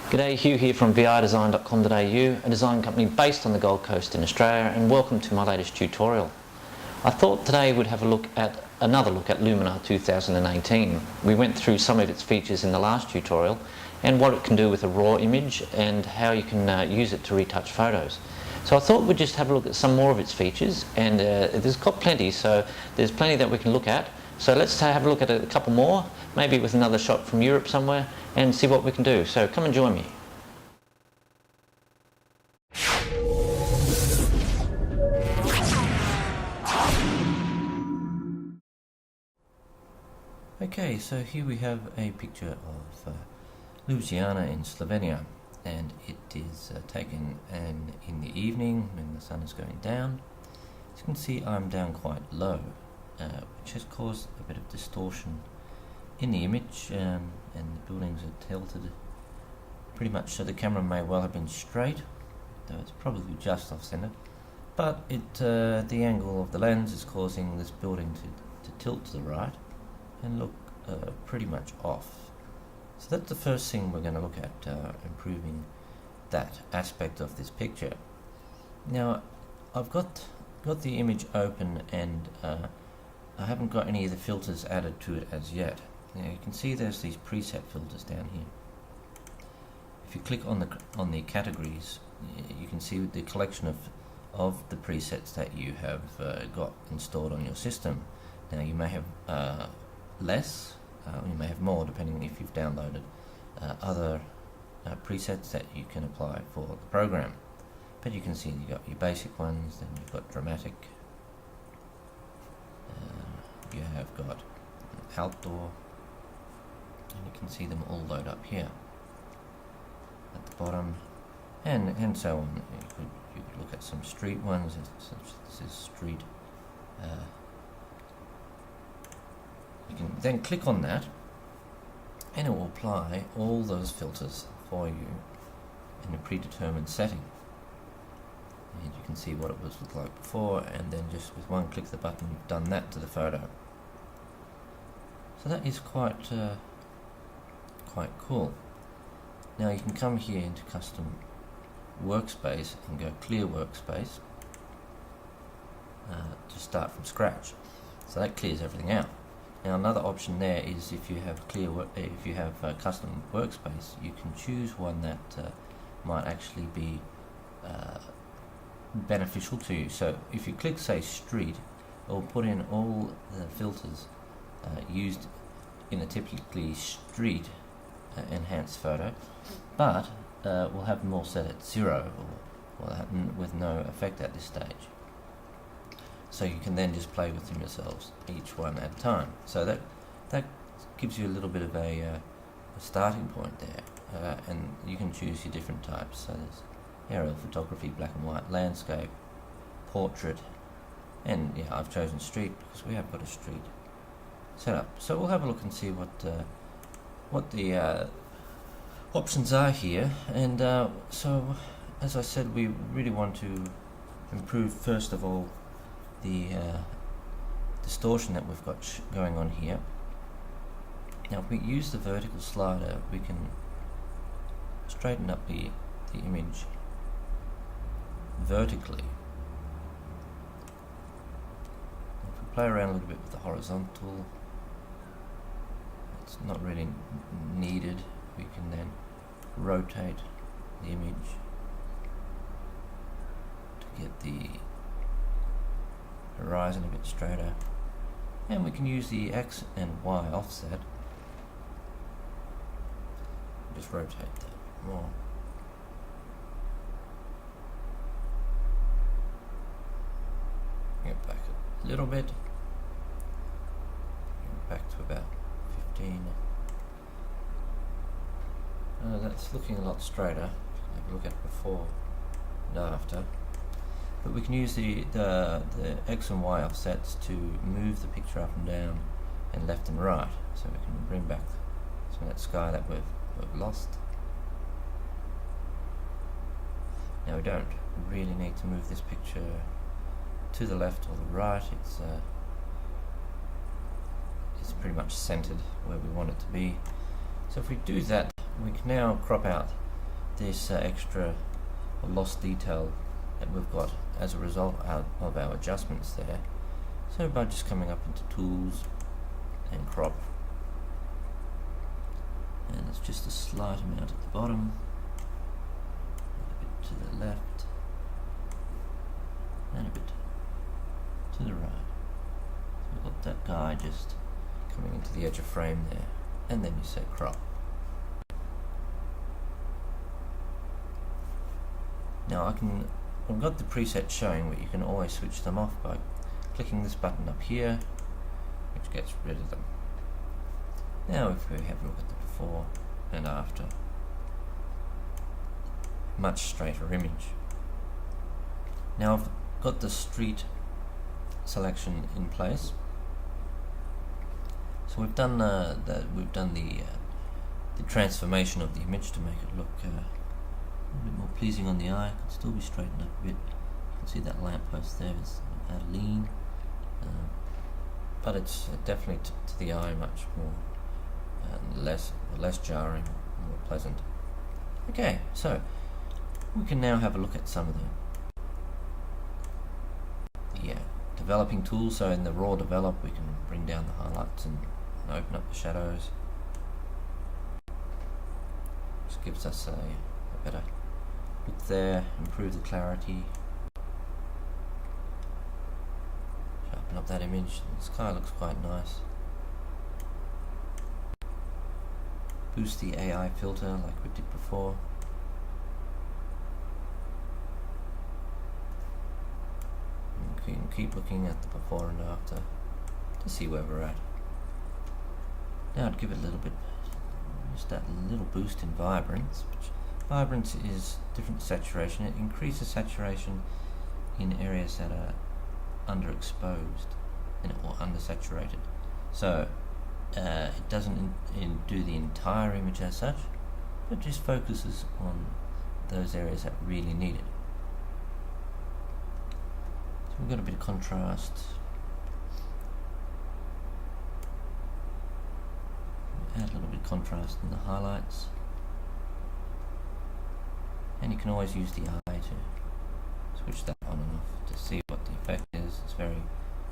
G'day, Hugh here from videsign.com.au, a design company based on the Gold Coast in Australia, and welcome to my latest tutorial. I thought today we'd have another look at Luminar 2018. We went through some of its features in the last tutorial and what it can do with a raw image and how you can use it to retouch photos. So I thought we'd just have a look at some more of its features, and there's got plenty, so there's plenty that we can look at. So let's have a look at a couple more, maybe with another shot from Europe somewhere, and see what we can do. So come and join me. Okay, so here we have a picture of Ljubljana in Slovenia, and it is taken in the evening when the sun is going down. As you can see, I'm down quite low, which has caused a bit of distortion in the image, and the buildings are tilted pretty much so the camera may well have been straight, though it's probably just off center, but the angle of the lens is causing this building to tilt to the right and look pretty much off. So that's the first thing we're going to look at, improving that aspect of this picture. Now I've got the image open, and I haven't got any of the filters added to it as yet. Now you can see there's these preset filters down here. If you click on the categories, you can see the collection of the presets that you have got installed on your system. Now you may have less, you may have more, depending on if you've downloaded other presets that you can apply for the program. But you can see you've got your basic ones, then you've got dramatic, you have got outdoor, and you can see them all load up here at the bottom, and so on. You could look at some street ones. This is street. You can then click on that, and it will apply all those filters for you in a predetermined setting. And you can see what it was looked like before, and then just with one click of the button you've done that to the photo. So that is quite cool. Now you can come here into custom workspace and go clear workspace to start from scratch. So that clears everything out. Now another option there is if you have custom workspace, you can choose one that might actually be beneficial to you. So if you click, say, street, it will put in all the filters used in a typically street enhanced photo, but we'll have them all set at 0 or with no effect at this stage. So you can then just play with them yourselves, each one at a time. So that gives you a little bit of a starting point there, and you can choose your different types. So there's aerial photography, black and white, landscape, portrait, and yeah, I've chosen street because we have got a street set up. So we'll have a look and see what the options are here. And so, as I said, we really want to improve, first of all, the distortion that we've got going on here. Now if we use the vertical slider, we can straighten up the image vertically. If we play around a little bit with the horizontal, it's not really needed. We can then rotate the image to get the horizon a bit straighter, and we can use the X and Y offset. Just rotate that more. Get back a little bit. Get back to about 15. That's looking a lot straighter. Have a look at it before and after. But we can use the X and Y offsets to move the picture up and down and left and right, so we can bring back some of that sky that we've lost. Now we don't really need to move this picture to the left or the right. It's pretty much centered where we want it to be. So if we do that, we can now crop out this extra lost detail that we've got as a result of our adjustments there. So by just coming up into Tools and Crop, and it's just a slight amount at the bottom, a bit to the left, and a bit to the right. So we've got that guy just coming into the edge of frame there, and then you say Crop. Now I've got the presets showing, but you can always switch them off by clicking this button up here, which gets rid of them. Now if we have a look at the before and after, much straighter image. Now I've got the street selection in place, so we've done the transformation of the image to make it look a bit more pleasing on the eye. It can still be straightened up a bit. You can see that lamppost there is at a lean, but it's definitely to the eye much more less jarring, more pleasant. Okay, so we can now have a look at some of the developing tools. So in the raw develop, we can bring down the highlights and open up the shadows. Just gives us a better look there, improve the clarity, sharpen up that image. The sky looks quite nice. Boost the AI filter like we did before. And you can keep looking at the before and after to see where we're at. Now I'd give it a little bit, just that little boost in vibrance. Vibrance is different saturation. It increases saturation in areas that are underexposed or undersaturated. So it doesn't do the entire image as such, but just focuses on those areas that really need it. So we've got a bit of contrast. Add a little bit of contrast in the highlights. And you can always use the eye to switch that on and off to see what the effect is. It's very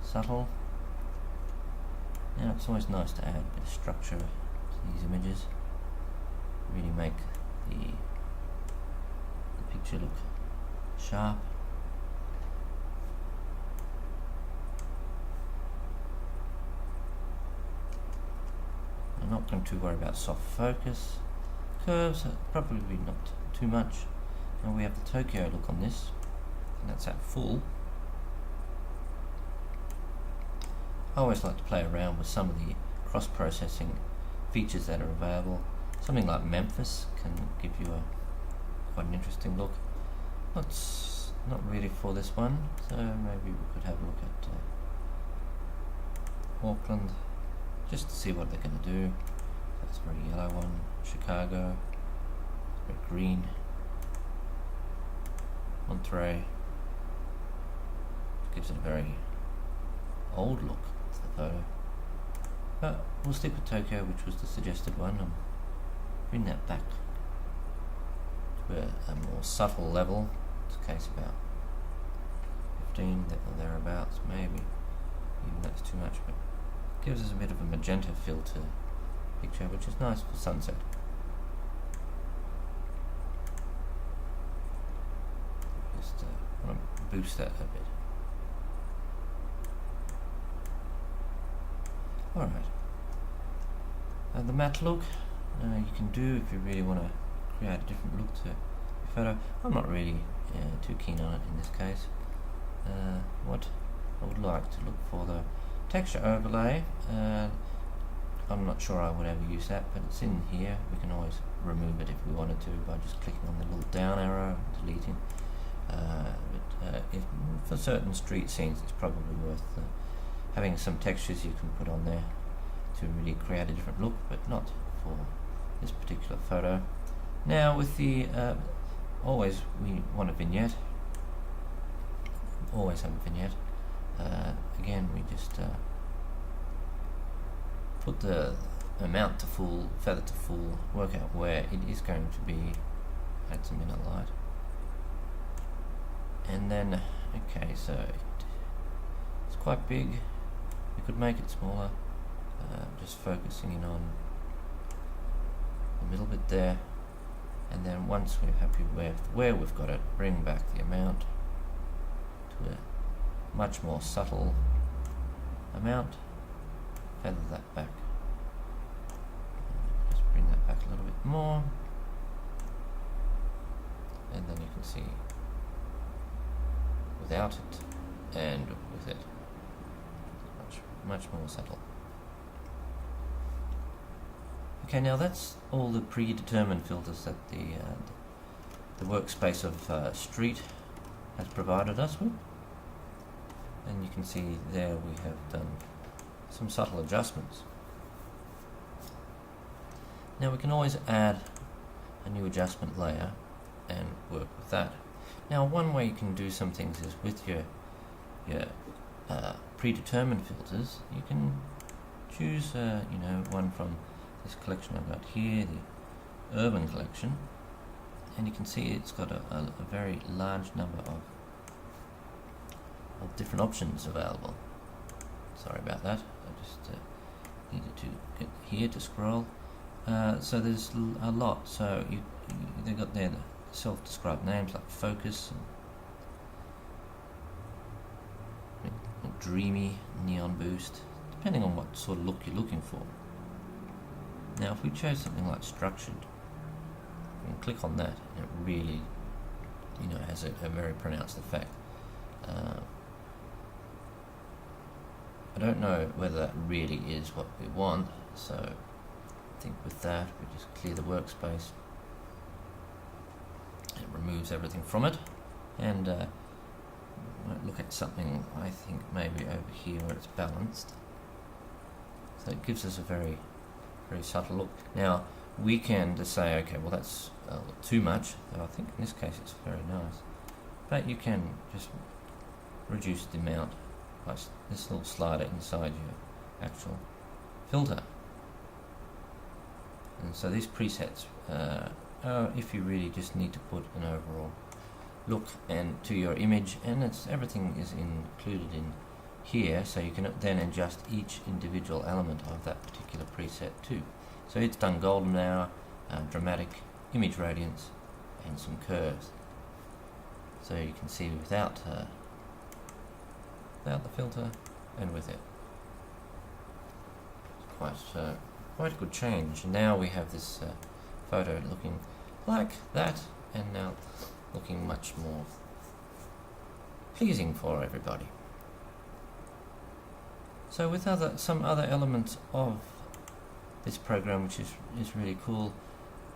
subtle. Now it's always nice to add a bit of structure to these images, really make the picture look sharp. I'm not going to worry about soft focus. Curves, probably not too much. Now we have the Tokyo look on this, and that's at full. I always like to play around with some of the cross-processing features that are available. Something like Memphis can give you quite an interesting look. Not really for this one, so maybe we could have a look at Auckland, just to see what they're going to do. That's a very yellow one. Chicago, very green. Monterey, gives it a very old look to the photo. But we'll stick with Tokyo, which was the suggested one, and bring that back to a more subtle level. It's a case about 15 or thereabouts, maybe. Even that's too much, but gives us a bit of a magenta feel to the picture, which is nice for sunset. Just want to boost that a bit. Alright. The matte look you can do if you really want to create a different look to your photo. I'm not really too keen on it in this case. What I would like to look for, the texture overlay. I'm not sure I would ever use that, but it's in here. We can always remove it if we wanted to by just clicking on the little down arrow and deleting. If for certain street scenes, it's probably worth having some textures you can put on there to really create a different look, but not for this particular photo. Now with the always we want a vignette. Always have a vignette. Again, we just put the amount to full, feather to full, work out where it is going to be add some inner light. And then, okay, so it's quite big. We could make it smaller, just focusing in on the middle bit there. And then once we're happy with where we've got it, bring back the amount to a much more subtle amount. Feather that back. Just bring that back a little bit more. And then you can see without it and with it, much more subtle. Okay, now that's all the predetermined filters that the workspace of Street has provided us with. And you can see there we have done some subtle adjustments. Now we can always add a new adjustment layer and work with that. Now one way you can do some things is with your predetermined filters, you can choose one from this collection I've got here, the Urban collection, and you can see it's got a very large number of different options available. Sorry about that, I just needed to get here to scroll. So there's a lot, so they've got there the self-described names like Focus and Dreamy, Neon Boost, depending on what sort of look you're looking for. Now if we chose something like Structured, you can click on that and it really has a very pronounced effect. I don't know whether that really is what we want, so I think with that we just clear the workspace. It removes everything from it, and might look at something I think maybe over here where it's balanced. So it gives us a very subtle look. Now we can just say, okay, well that's too much, though I think in this case it's very nice. But you can just reduce the amount by this little slider inside your actual filter. And so these presets, if you really just need to put an overall look and to your image, and everything is included in here, so you can then adjust each individual element of that particular preset too. So it's done golden hour, dramatic, image radiance, and some curves. So you can see without the filter and with it. It's quite a good change. Now we have this photo looking like that, and now looking much more pleasing for everybody. So with some other elements of this program, which is really cool,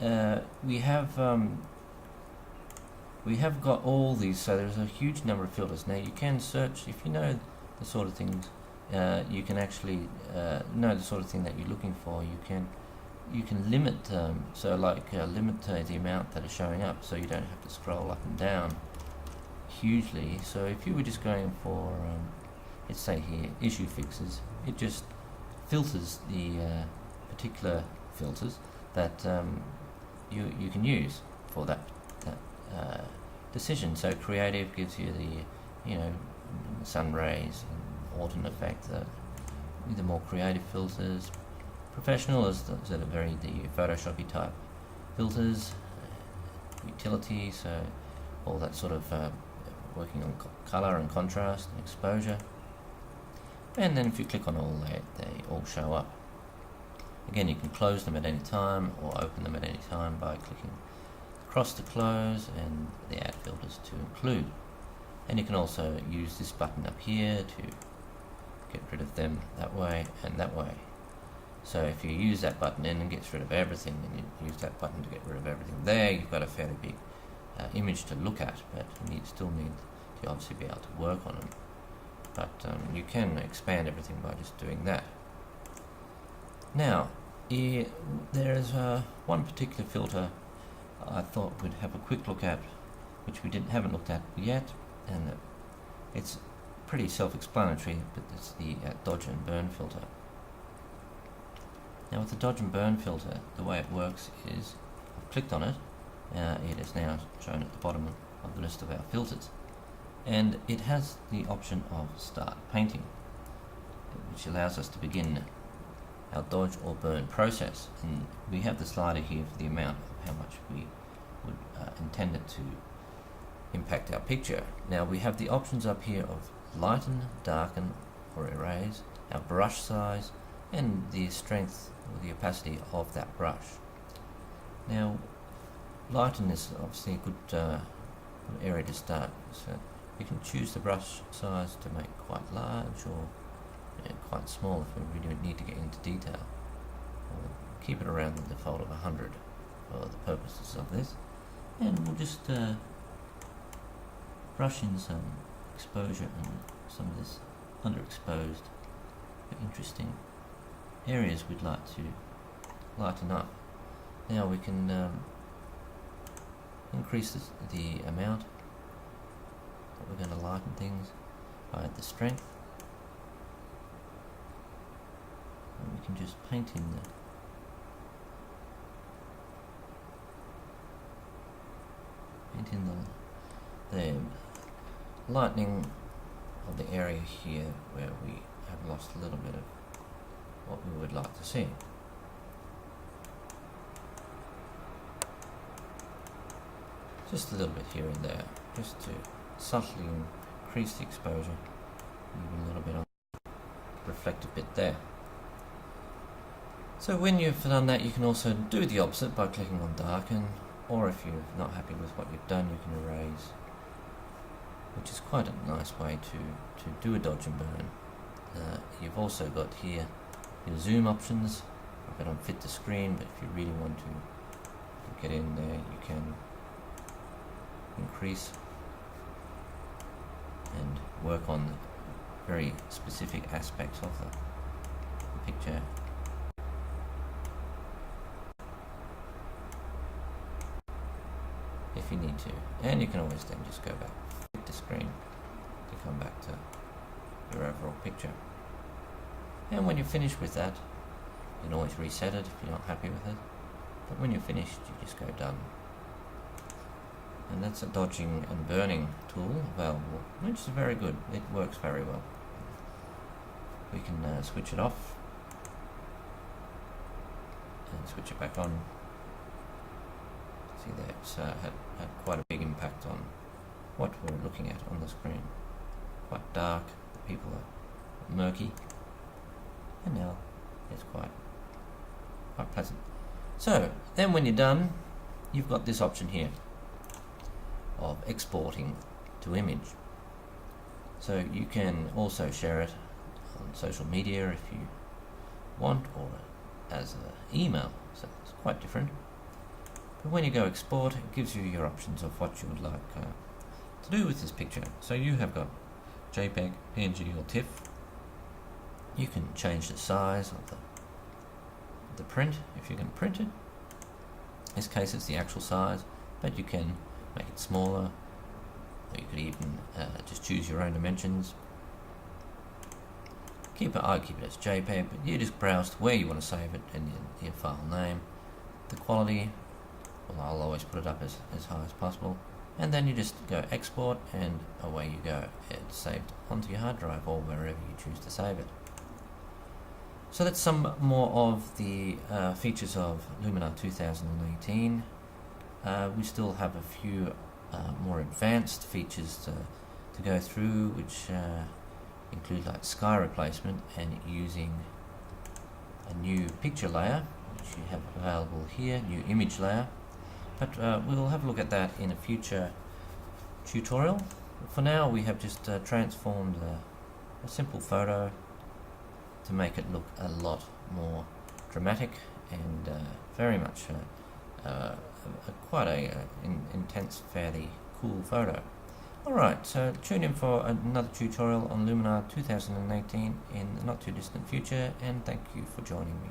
we have got all these. So there's a huge number of filters. Now you can search if you know the sort of things. You can actually know the sort of thing that you're looking for. You can limit limit the amount that is showing up, so you don't have to scroll up and down hugely. So if you were just going for let's say here issue fixes, it just filters the particular filters that you can use for that decision. So creative gives you the sun rays and autumn effect, the more creative filters. Professional is the Photoshoppy type filters. Utility, so all that sort of working on color and contrast and exposure. And then if you click on all that, they all show up. Again, you can close them at any time or open them at any time by clicking across to close and the add filters to include. And you can also use this button up here to get rid of them that way and that way. So if you use that button in and gets rid of everything, and you use that button to get rid of everything there, you've got a fairly big image to look at, but you still need to obviously be able to work on them. But you can expand everything by just doing that. Now, there is one particular filter I thought we'd have a quick look at, which we haven't looked at yet, and it's pretty self-explanatory, but it's the dodge and burn filter. Now with the dodge and burn filter, the way it works is I've clicked on it, It is now shown at the bottom of the list of our filters, and it has the option of start painting, which allows us to begin our dodge or burn process. And we have the slider here for the amount of how much we would intend it to impact our picture. Now we have the options up here of lighten, darken or erase, our brush size, and the strength or the opacity of that brush. Now lighten is obviously a good area to start, so we can choose the brush size to make quite large or quite small if we really need to get into detail. We'll keep it around the default of 100 for the purposes of this, and we'll just brush in some exposure and some of this underexposed but interesting areas we'd like to lighten up. Now we can increase the amount that we're going to lighten things by the strength, and we can just paint in the lightening of the area here where we have lost a little bit of what we would like to see. Just a little bit here and there, just to subtly increase the exposure, even a little bit on the reflective bit there. So when you've done that, you can also do the opposite by clicking on darken, or if you're not happy with what you've done, you can erase, which is quite a nice way to do a dodge and burn. You've also got here your zoom options. I've got on fit to screen, but if you really want to get in there, you can increase and work on very specific aspects of the picture. If you need to, and you can always then just go back to screen to come back to your overall picture. And when you're finished with that, you can always reset it if you're not happy with it, but when you're finished you just go done. And that's a dodging and burning tool available, which is very good. It works very well. We can switch it off and switch it back on. See there, it's had quite a big impact on what we're looking at on the screen. Quite dark, the people are murky, and now it's quite pleasant. So then when you're done, you've got this option here of exporting to image. So you can also share it on social media if you want, or as an email, so it's quite different. But when you go export, it gives you your options of what you would like to do with this picture. So you have got JPEG, PNG or TIFF. You can change the size of the print if you can print it. In this case it's the actual size, but you can make it smaller, or you could even just choose your own dimensions. I keep it as JPEG, but you just browse to where you want to save it and your file name. The quality, well, I'll always put it up as high as possible, and then you just go export and away you go. It's saved onto your hard drive or wherever you choose to save it. So that's some more of the features of Luminar 2018. We still have a few more advanced features to go through, which include like sky replacement and using a new picture layer, which you have available here, new image layer. But we'll have a look at that in a future tutorial. For now, we have just transformed a simple photo to make it look a lot more dramatic and very much quite a intense, fairly cool photo. Alright, so tune in for another tutorial on Luminar 2018 in the not too distant future, and thank you for joining me.